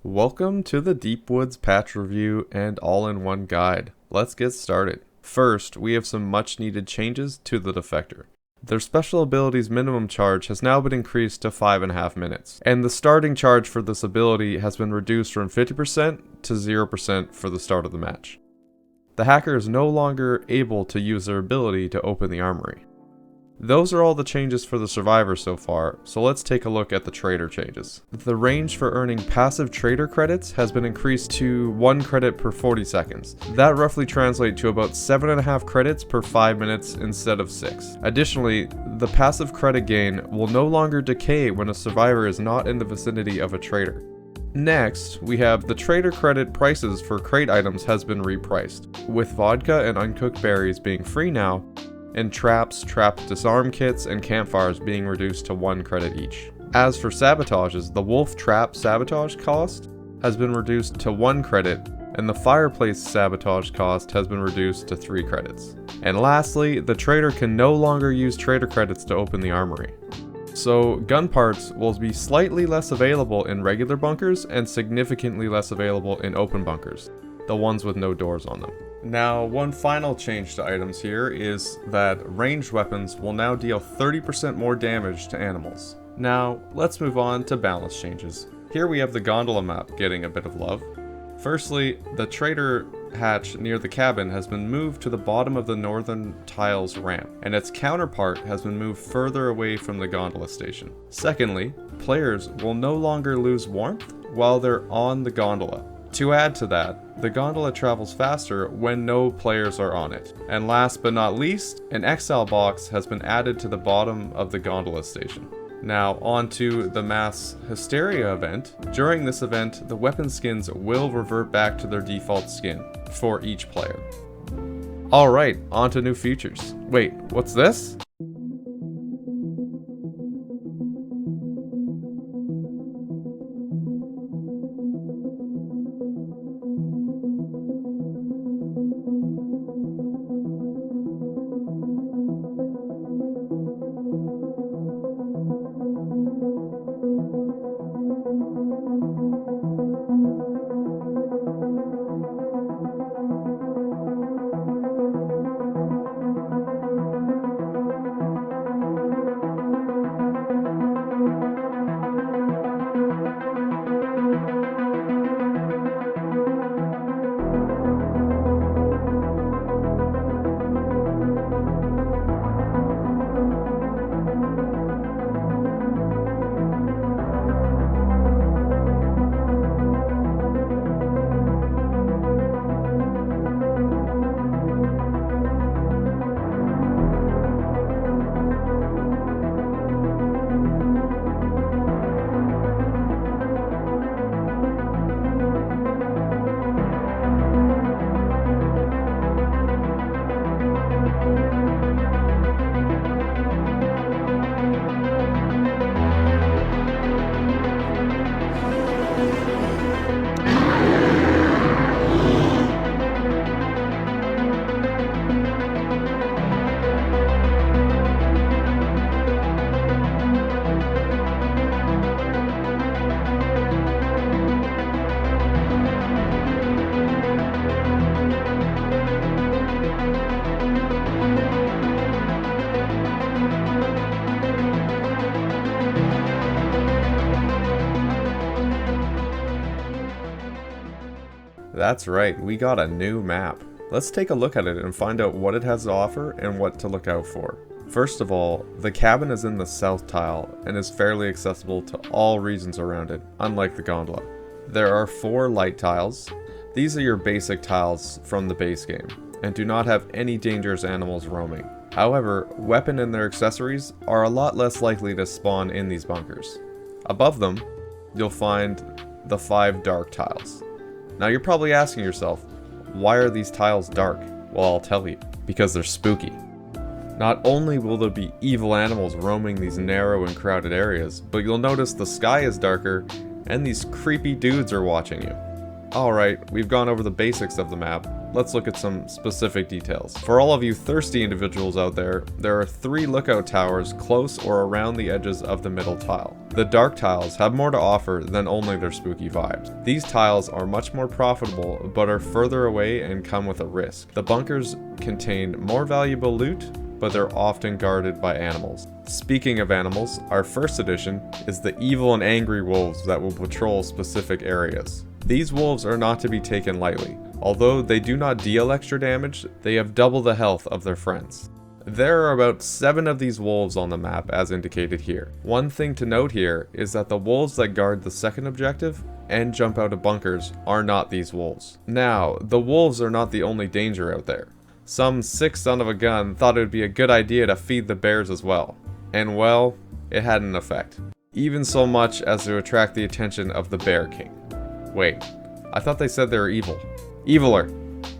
Welcome to the Deep Woods patch review and all-in-one guide. Let's get started. First, we have some much needed changes to the Defector. Their special ability's minimum charge has now been increased to 5.5 minutes, and the starting charge for this ability has been reduced from 50% to 0% for the start of the match. The hacker is no longer able to use their ability to open the armory. Those are all the changes for the survivor so far, so let's take a look at the trader changes. The range for earning passive trader credits has been increased to 1 credit per 40 seconds. That roughly translates to about 7.5 credits per 5 minutes instead of 6. Additionally, the passive credit gain will no longer decay when a survivor is not in the vicinity of a trader. Next, we have the trader credit prices for crate items has been repriced, with vodka and uncooked berries being free now, and trap disarm kits, and campfires being reduced to 1 credit each. As for sabotages, the wolf trap sabotage cost has been reduced to 1 credit, and the fireplace sabotage cost has been reduced to 3 credits. And lastly, the trader can no longer use trader credits to open the armory. So gun parts will be slightly less available in regular bunkers and significantly less available in open bunkers, the ones with no doors on them. Now, one final change to items here is that ranged weapons will now deal 30% more damage to animals. Now, let's move on to balance changes. Here we have the gondola map getting a bit of love. Firstly, the trader hatch near the cabin has been moved to the bottom of the northern tiles ramp, and its counterpart has been moved further away from the gondola station. Secondly, players will no longer lose warmth while they're on the gondola. To add to that, the gondola travels faster when no players are on it. And last but not least, an exile box has been added to the bottom of the gondola station. Now on to the mass hysteria event. During this event, the weapon skins will revert back to their default skin for each player. Alright, on to new features. Wait, what's this? That's right, we got a new map. Let's take a look at it and find out what it has to offer and what to look out for. First of all, the cabin is in the south tile and is fairly accessible to all regions around it, unlike the gondola. There are 4 light tiles. These are your basic tiles from the base game, and do not have any dangerous animals roaming. However, weapon and their accessories are a lot less likely to spawn in these bunkers. Above them, you'll find the 5 dark tiles. Now you're probably asking yourself, why are these tiles dark? Well, I'll tell you, because they're spooky. Not only will there be evil animals roaming these narrow and crowded areas, but you'll notice the sky is darker and these creepy dudes are watching you. Alright, we've gone over the basics of the map. let's look at some specific details. For all of you thirsty individuals out there, there are 3 lookout towers close or around the edges of the middle tile. The dark tiles have more to offer than only their spooky vibes. These tiles are much more profitable, but are further away and come with a risk. The bunkers contain more valuable loot, but they're often guarded by animals. Speaking of animals, our first addition is the evil and angry wolves that will patrol specific areas. These wolves are not to be taken lightly. Although they do not deal extra damage, they have double the health of their friends. There are about 7 of these wolves on the map as indicated here. One thing to note here is that the wolves that guard the second objective and jump out of bunkers are not these wolves. Now, the wolves are not the only danger out there. Some sick son of a gun thought it would be a good idea to feed the bears as well. And well, it had an effect. Even so much as to attract the attention of the Bear King. Wait, I thought they said they were evil. Eviler.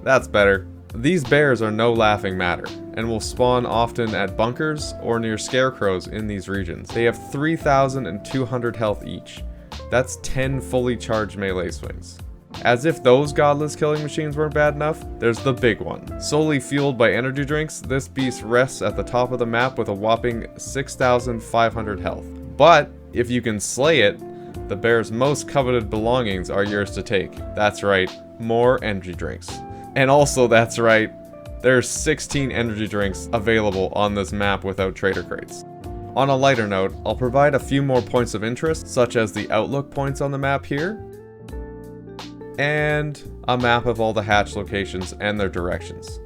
That's better. These bears are no laughing matter, and will spawn often at bunkers or near scarecrows in these regions. They have 3,200 health each. That's 10 fully charged melee swings. As if those godless killing machines weren't bad enough, there's the big one. Solely fueled by energy drinks, this beast rests at the top of the map with a whopping 6,500 health. But, if you can slay it, the bear's most coveted belongings are yours to take. That's right, more energy drinks. And also, that's right, there's 16 energy drinks available on this map without trader crates. On a lighter note, I'll provide a few more points of interest, such as the outlook points on the map here, and a map of all the hatch locations and their directions.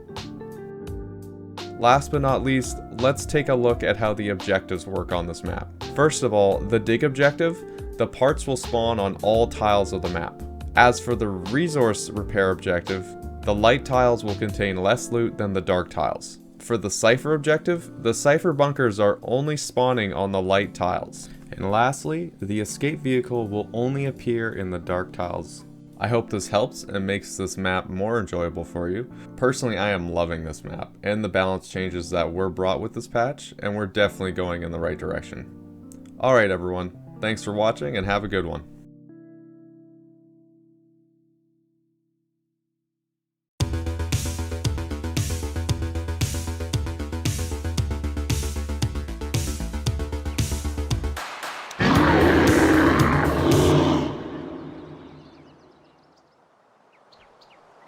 Last but not least, let's take a look at how the objectives work on this map. First of all, the dig objective, the parts will spawn on all tiles of the map. As for the resource repair objective, the light tiles will contain less loot than the dark tiles. For the cipher objective, the cipher bunkers are only spawning on the light tiles. And lastly, the escape vehicle will only appear in the dark tiles. I hope this helps and makes this map more enjoyable for you. Personally, I am loving this map and the balance changes that were brought with this patch, and we're definitely going in the right direction. Alright everyone, thanks for watching and have a good one.